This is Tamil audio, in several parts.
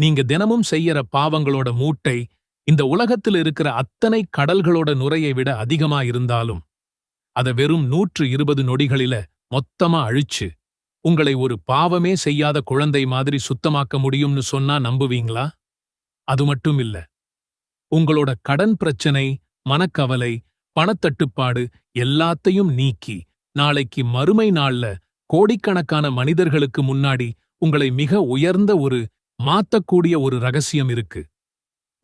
நீங்க தினமும் செய்யற பாவங்களோட மூட்டை இந்த உலகத்தில் இருக்கிற அத்தனை கடல்களோட நுரையை விட அதிகமா இருந்தாலும் அத வெறும் 120 நொடிகளில மொத்தமா அழிச்சு உங்களை ஒரு பாவமே செய்யாத குழந்தை மாதிரி சுத்தமாக்க முடியும்னு சொன்னா நம்புவீங்களா? அது மட்டும் இல்ல, உங்களோட கடன் பிரச்சனை, மனக்கவலை, பணத்தட்டுப்பாடு எல்லாத்தையும் நீக்கி நாளைக்கு மறுமை நாள்ல கோடிக்கணக்கான மனிதர்களுக்கு முன்னாடி உங்களை மிக உயர்ந்த ஒரு மாத்தக்கூடிய ஒரு ரகசியம் இருக்கு.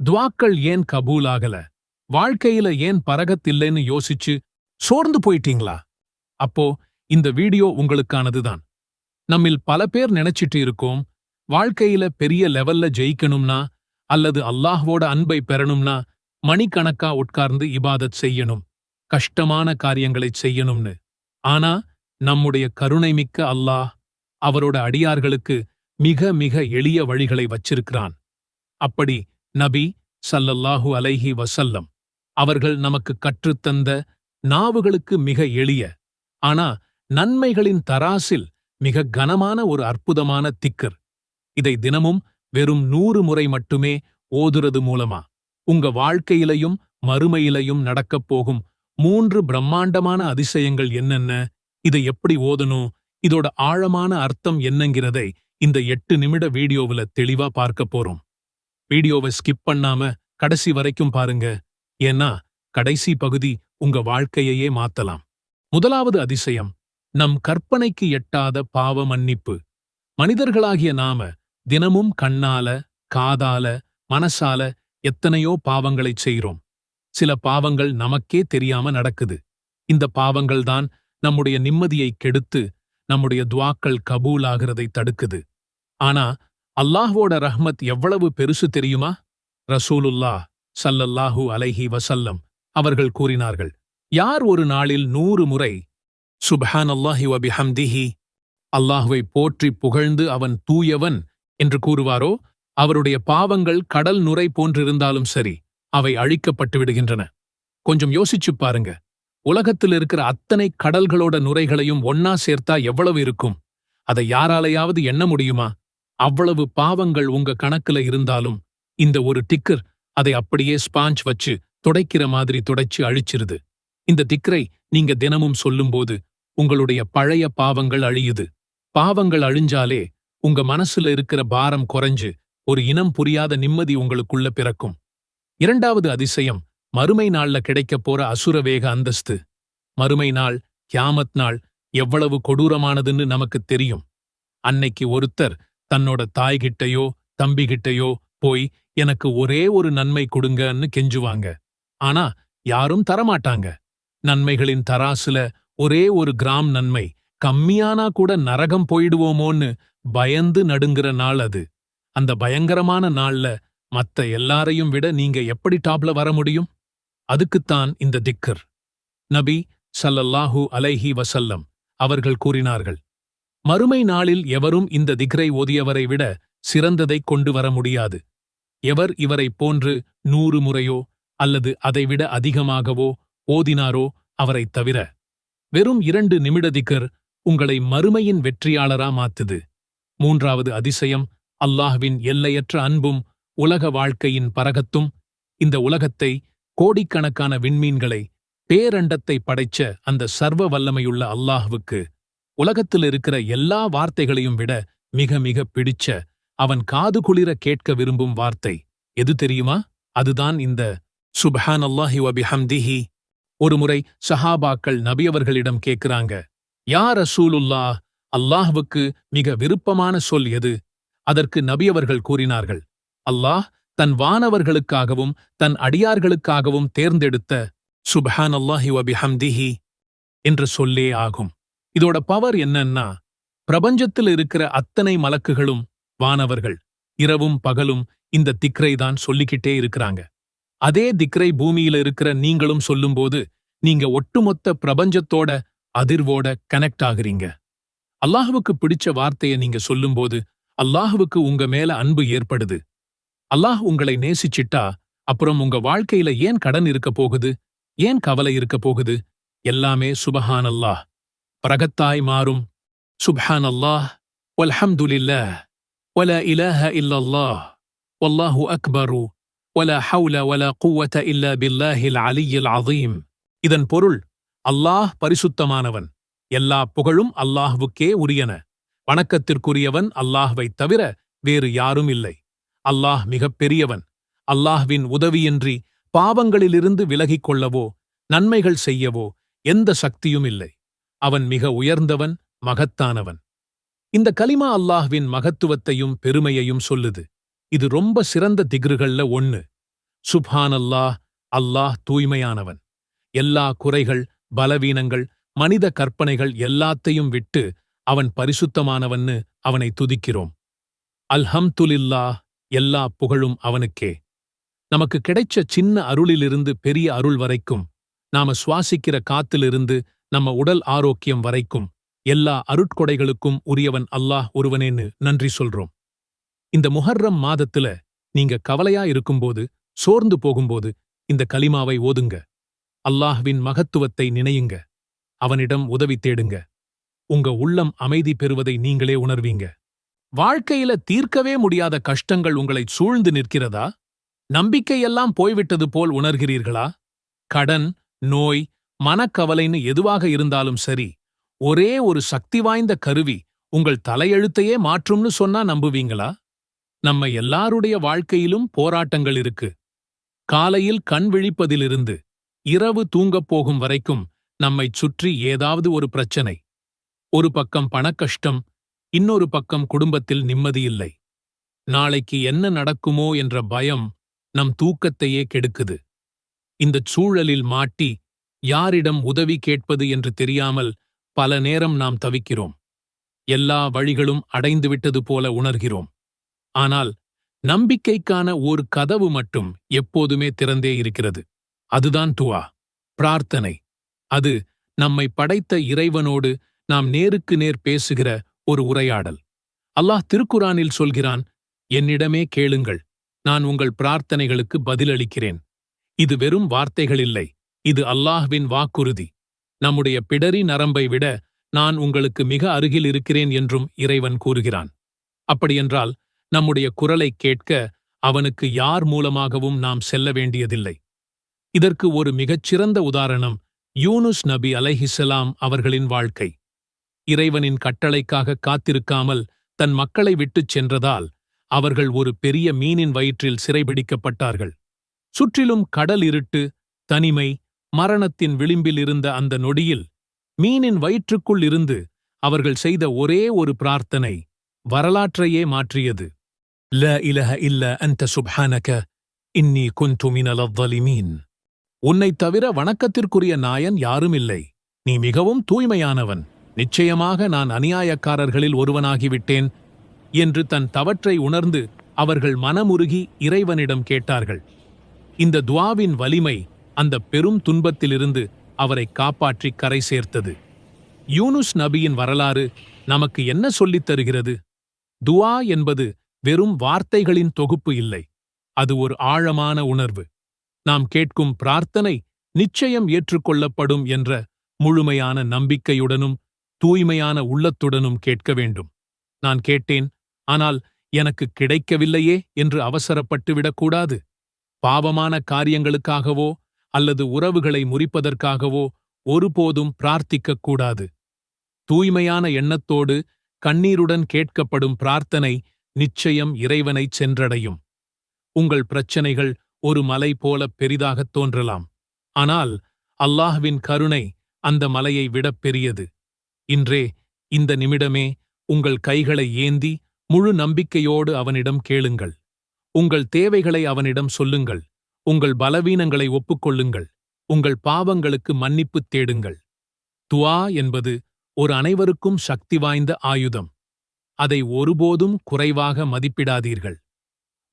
துவாக்கள் ஏன் கபூல் ஆகல, வாழ்க்கையில ஏன் பரகத்தில்லைன்னு யோசிச்சு சோர்ந்து போயிட்டீங்களா? அப்போ இந்த வீடியோ உங்களுக்கானதுதான். நம்மில் பல பேர் நினைச்சிட்டு இருக்கோம், வாழ்க்கையில பெரிய லெவல்ல ஜெயிக்கணும்னா அல்லது அல்லாஹ்வோட அன்பை பெறணும்னா மணிக்கணக்கா உட்கார்ந்து இபாதத் செய்யணும், கஷ்டமான காரியங்களைச் செய்யணும்னு. ஆனா நம்முடைய கருணைமிக்க அல்லாஹ் அவரோட அடியார்களுக்கு மிக மிக எளிய வழிகளை வச்சிருக்கிறான். அப்படி நபி ஸல்லல்லாஹு அலைஹி வஸல்லம் அவர்கள் நமக்கு கற்றுத்தந்த நாவுகளுக்கு மிக எளிய ஆனா நன்மைகளின் தராசில் மிக கனமான ஒரு அற்புதமான திக்ர். இதை தினமும் வெறும் 100 முறை மட்டுமே ஓதுறது மூலமா உங்க வாழ்க்கையிலையும் மறுமையிலையும் நடக்கப் போகும் 3 பிரம்மாண்டமான அதிசயங்கள் என்னென்ன, இதை எப்படி ஓதணும், இதோட ஆழமான அர்த்தம் என்னங்கிறதை இந்த 8 நிமிட வீடியோவுல தெளிவா பார்க்க போறோம். வீடியோவை ஸ்கிப் பண்ணாம கடைசி வரைக்கும் பாருங்க, ஏன்னா கடைசி பகுதி உங்க வாழ்க்கையையே மாத்தலாம். முதலாவது அதிசயம், நம் கற்பனைக்கு எட்டாத பாவ மன்னிப்பு. மனிதர்களாகிய நாம தினமும் கண்ணால, காதால, மனசால எத்தனையோ பாவங்களைச் செய்றோம். சில பாவங்கள் நமக்கே தெரியாம நடக்குது. இந்த பாவங்கள்தான் நம்முடைய நிம்மதியை கெடுத்து நம்முடைய துவாக்கள் கபூலாகிறதை தடுக்குது. ஆனா அல்லாஹ்வோட ரஹ்மத் எவ்வளவு பெருசு தெரியுமா? ரசூலுல்லாஹ் ஸல்லல்லாஹு அலைஹி வஸல்லம் அவர்கள் கூறினார்கள், யார் ஒரு நாளில் 100 முறை சுப்ஹானல்லாஹி வ பிஹம்திஹி, அல்லாஹ்வை போற்றி புகழ்ந்து அவன் தூயவன் என்று கூறுவாரோ, அவருடைய பாவங்கள் கடல் நுரை போன்றிருந்தாலும் சரி, அவை அழிக்கப்பட்டு விடுகின்றன. கொஞ்சம் யோசிச்சுப் பாருங்க, உலகத்தில் இருக்கிற அத்தனை கடல்களோட நுரைகளையும் ஒன்னா சேர்த்தா எவ்வளவு இருக்கும்? அதை யாராலையாவது எண்ண முடியுமா? அவ்வளவு பாவங்கள் உங்க கணக்குல இருந்தாலும் இந்த ஒரு டிக்கர் அதை அப்படியே ஸ்பாஞ்ச் வச்சு துடைக்கிற மாதிரி துடைச்சு அழிச்சிருது. இந்த திக்ரை நீங்க தினமும் சொல்லும்போது உங்களுடைய பழைய பாவங்கள் அழியுது. பாவங்கள் அழிஞ்சாலே உங்க மனசுல இருக்கிற பாரம் குறைஞ்சு ஒரு இனம் புரியாத நிம்மதி உங்களுக்குள்ள பிறக்கும். இரண்டாவது அதிசயம், மறுமை நாள்ல கிடைக்கப் போற அசுரவேக அந்தஸ்து. மறுமை நாள், கியாமத் நாள் எவ்வளவு கொடூரமானதுன்னு நமக்குத் தெரியும். அன்னைக்கு ஒருத்தர் தன்னோட தாய்கிட்டையோ தம்பிகிட்டையோ போய் எனக்கு ஒரே ஒரு நன்மை கொடுங்கன்னு கெஞ்சுவாங்க. ஆனா யாரும் தரமாட்டாங்க. நன்மைகளின் தராசுல ஒரே ஒரு கிராம் நன்மை கம்மியானா கூட நரகம் போயிடுவோமோன்னு பயந்து நடுங்கிற நாள் அது. அந்த பயங்கரமான நாள்ல மத்த எல்லாரையும் விட நீங்க எப்படி டாப்ல வர முடியும்? அதுக்குத்தான் இந்த திக்ர். நபி ஸல்லல்லாஹு அலைஹி வஸல்லம் அவர்கள் கூறினார்கள், மறுமை நாளில் எவரும் இந்த திக்ரை ஓதியவரை விட சிறந்ததைக் கொண்டு வர முடியாது. எவர் இவரைப் போன்று 100 முறையோ அல்லது அதைவிட அதிகமாகவோ ஓதினாரோ அவரைத் தவிர. வெறும் 2 நிமிட திக்ர் உங்களை மறுமையின் வெற்றியாளரா மாத்துது. மூன்றாவது அதிசயம், அல்லாஹ்வின் எல்லையற்ற அன்பும் உலக வாழ்க்கையின் பரகத்தும். இந்த உலகத்தை, கோடிக்கணக்கான விண்மீன்களை, பேரண்டத்தை படைச்ச அந்த சர்வ வல்லமையுள்ள அல்லாஹ்வுக்கு உலகத்தில் இருக்கிற எல்லா வார்த்தைகளையும் விட மிக மிக பிடிச்ச, அவன் காது குளிர கேட்க விரும்பும் வார்த்தை எது தெரியுமா? அதுதான் இந்த சுப்ஹானல்லாஹி வ பிஹம்திஹி. ஒருமுறை சஹாபாக்கள் நபியவர்களிடம் கேட்கிறாங்க, யா ரசூலுல்லாஹ், அல்லாஹ்வுக்கு மிக விருப்பமான சொல் எது? அதற்கு நபியவர்கள் கூறினார்கள், அல்லாஹ் தன் வானவர்களுக்காகவும் தன் அடியார்களுக்காகவும் தேர்ந்தெடுத்த சுப்ஹானல்லாஹி வ பிஹம்திஹி என்ற சொல்லே ஆகும். இதோட பவர் என்னன்னா, பிரபஞ்சத்தில் இருக்கிற அத்தனை மலக்குகளும் வானவர்கள் இரவும் பகலும் இந்த திக்ரை தான் சொல்லிக்கிட்டே இருக்கிறாங்க. அதே திக்ரை பூமியில இருக்கிற நீங்களும் சொல்லும்போது நீங்க ஒட்டுமொத்த பிரபஞ்சத்தோட அதிர்வோட கனெக்ட் ஆகுறீங்க. அல்லாஹ்வுக்கு பிடிச்ச வார்த்தையை நீங்க சொல்லும்போது அல்லாஹ்வுக்கு உங்க மேல அன்பு ஏற்படுது. அல்லாஹ் உங்களை நேசிச்சிட்டா அப்புறம் உங்க வாழ்க்கையில ஏன் கடன் இருக்க போகுது, ஏன் கவலை இருக்க போகுது? எல்லாமே சுபஹானல்லாஹ் பரகத்தாய் மாறும். சுப்ஹானல்லாஹ் வல்ஹம்துலில்லாஹ் வலா இலாஹ இல்லல்லாஹ் வல்லாஹு அக்பரு வலா ஹவுல வலா குவத இல்லா பில்லாஹில் அலியில் அதீம். இதன் பொருள், அல்லாஹ் பரிசுத்தமானவன், எல்லா புகழும் அல்லாஹ்வுக்கே உரியன, வணக்கத்திற்குரியவன் அல்லாஹ்வைத் தவிர வேறு யாரும் இல்லை, அல்லாஹ் மிகப் பெரியவன், அல்லாஹ்வின் உதவியின்றி பாவங்களிலிருந்து விலகிக் கொள்ளவோ நன்மைகள் செய்யவோ எந்த சக்தியும் இல்லை, அவன் மிக உயர்ந்தவன், மகத்தானவன். இந்த கலிமா அல்லாஹ்வின் மகத்துவத்தையும் பெருமையையும் சொல்லுது. இது ரொம்ப சிறந்த திக்ருகள்ல ஒன்னு. சுப்ஹானல்லாஹ், அல்லாஹ் தூய்மையானவன், எல்லா குறைகள், பலவீனங்கள், மனித கற்பனைகள் எல்லாத்தையும் விட்டு அவன் பரிசுத்தமானவன்னு அவனை துதிக்கிறோம். அல்ஹம்துலில்லாஹ், எல்லா புகழும் அவனுக்கே. நமக்கு கிடைச்ச சின்ன அருளிலிருந்து பெரிய அருள் வரைக்கும், நாம சுவாசிக்கிற காத்திலிருந்து நம்ம உடல் ஆரோக்கியம் வரைக்கும் எல்லா அருட்கொடைகளுக்கும் உரியவன் அல்லாஹ் ஒருவனேன்னு நன்றி சொல்றோம். இந்த முஹர்ரம் மாதத்துல நீங்க கவலையா இருக்கும்போது, சோர்ந்து போகும்போது இந்த கலிமாவை ஓதுங்க. அல்லாஹ்வின் மகத்துவத்தை நினையுங்க, அவனிடம் உதவி தேடுங்க. உங்க உள்ளம் அமைதி பெறுவதை நீங்களே உணர்வீங்க. வாழ்க்கையில தீர்க்கவே முடியாத கஷ்டங்கள் உங்களை சூழ்ந்து நிற்கிறதா? நம்பிக்கையெல்லாம் போய்விட்டது போல் உணர்கிறீர்களா? கடன், நோய், மனக்கவலைன்னு எதுவாக இருந்தாலும் சரி, ஒரே ஒரு சக்தி வாய்ந்த கருவி உங்கள் தலையெழுத்தையே மாற்றும்னு சொன்னா நம்புவீங்களா? நம்ம எல்லாருடைய வாழ்க்கையிலும் போராட்டங்கள் இருக்கு. காலையில் கண் விழிப்பதிலிருந்து இரவு தூங்கப் போகும் வரைக்கும் நம்மைச் சுற்றி ஏதாவது ஒரு பிரச்சனை. ஒரு பக்கம் பணக்கஷ்டம், இன்னொரு பக்கம் குடும்பத்தில் நிம்மதியில்லை. நாளைக்கு என்ன நடக்குமோ என்ற பயம் நம் தூக்கத்தையே கெடுக்குது. இந்தச் சூழலில் மாட்டி யாரிடம் உதவி கேட்பது என்று தெரியாமல் பல நேரம் நாம் தவிக்கிறோம். எல்லா வழிகளும் அடைந்துவிட்டது போல உணர்கிறோம். ஆனால் நம்பிக்கைக்கான ஒரு கதவு மட்டும் எப்போதுமே திறந்தே இருக்கிறது. அதுதான் துஆ, பிரார்த்தனை. அது நம்மை படைத்த இறைவனோடு நாம் நேருக்கு நேர் பேசுகிற ஒரு உரையாடல். அல்லாஹ் திருக்குரானில் சொல்கிறான், என்னிடமே கேளுங்கள், நான் உங்கள் பிரார்த்தனைகளுக்கு பதிலளிக்கிறேன். இது வெறும் வார்த்தைகளில்லை, இது அல்லாஹ்வின் வாக்குறுதி. நம்முடைய பிடரி நரம்பை விட நான் உங்களுக்கு மிக அருகில் இருக்கிறேன் என்றும் இறைவன் கூறுகிறான். அப்படியென்றால் நம்முடைய குரலை கேட்க அவனுக்கு யார் மூலமாகவும் நாம் செல்ல வேண்டியதில்லை. இதற்கு ஒரு மிகச்சிறந்த உதாரணம் யூனுஸ் நபி அலைஹிஸ்ஸலாம் அவர்களின் வாழ்க்கை. இறைவனின் கட்டளைக்காக காத்திருக்காமல் தன் மக்களை விட்டுச் சென்றதால் அவர்கள் ஒரு பெரிய மீனின் வயிற்றில் சிறைபிடிக்கப்பட்டார்கள். சுற்றிலும் கடல் இருட்டு, தனிமை, மரணத்தின் விளிம்பில் இருந்த அந்த நொடியில் மீனின் வயிற்றுக்குள் இருந்து அவர்கள் செய்த ஒரே ஒரு பிரார்த்தனை வரலாற்றையே மாற்றியது. லா இலஹ இல்லா அன்த சுப்ஹானக இன்னி குன்து மினல் ظالمين. உன்னைத் தவிர வணக்கத்திற்குரிய நாயன் யாரும் இல்லை, நீ மிகவும் தூய்மையானவன், நிச்சயமாக நான் அநியாயக்காரர்களில் ஒருவனாகிவிட்டேன் என்று தன் தவற்றை உணர்ந்து அவர்கள் மனமுருகி இறைவனிடம் கேட்டார்கள். இந்த துஆவின் வலிமை அந்த பெரும் துன்பத்திலிருந்து அவரை காப்பாற்றி கரை சேர்த்தது. யூனுஸ் நபியின் வரலாறு நமக்கு என்ன சொல்லித் தருகிறது? துஆ என்பது வெறும் வார்த்தைகளின் தொகுப்பு இல்லை, அது ஒரு ஆழமான உணர்வு. நாம் கேட்கும் பிரார்த்தனை நிச்சயம் ஏற்றுக்கொள்ளப்படும் என்ற முழுமையான நம்பிக்கையுடனும் தூய்மையான உள்ளத்துடனும் கேட்க வேண்டும். நான் கேட்டேன், ஆனால் எனக்கு கிடைக்கவில்லையே என்று அவசரப்பட்டு விடக்கூடாது. பாவமான காரியங்களுக்காகவோ அல்லது உறவுகளை முறிப்பதற்காகவோ ஒருபோதும் பிரார்த்திக்கக் கூடாது. தூய்மையான எண்ணத்தோடு கண்ணீருடன் கேட்கப்படும் பிரார்த்தனை நிச்சயம் இறைவனைச் சென்றடையும். உங்கள் பிரச்சனைகள் ஒரு மலை போல பெரிதாகத் தோன்றலாம், ஆனால் அல்லாஹ்வின் கருணை அந்த மலையை விடப் பெரியது. இன்றே, இந்த நிமிடமே உங்கள் கைகளை ஏந்தி முழு நம்பிக்கையோடு அவனிடம் கேளுங்கள். உங்கள் தேவைகளை அவனிடம் சொல்லுங்கள். உங்கள் பலவீனங்களை ஒப்புக்கொள்ளுங்கள். உங்கள் பாவங்களுக்கு மன்னிப்புத் தேடுங்கள். துஆ என்பது ஒரு அனைவருக்கும் சக்தி வாய்ந்த ஆயுதம். அதை ஒருபோதும் குறைவாக மதிப்பிடாதீர்கள்.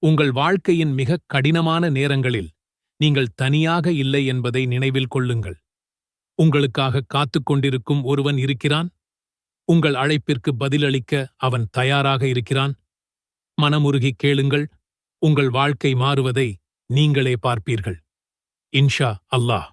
உங்கள் வாழ்க்கையின் மிகக் கடினமான நேரங்களில் நீங்கள் தனியாக இல்லை என்பதை நினைவில் கொள்ளுங்கள். உங்களுக்காக காத்துக் கொண்டிருக்கும் ஒருவன் இருக்கிறான். உங்கள் அழைப்பிற்கு பதிலளிக்க அவன் தயாராக இருக்கிறான். மனமுருகிக் கேளுங்கள். உங்கள் வாழ்க்கை மாறுவதை நீங்களே பார்ப்பீர்கள். இன்ஷா அல்லாஹ்.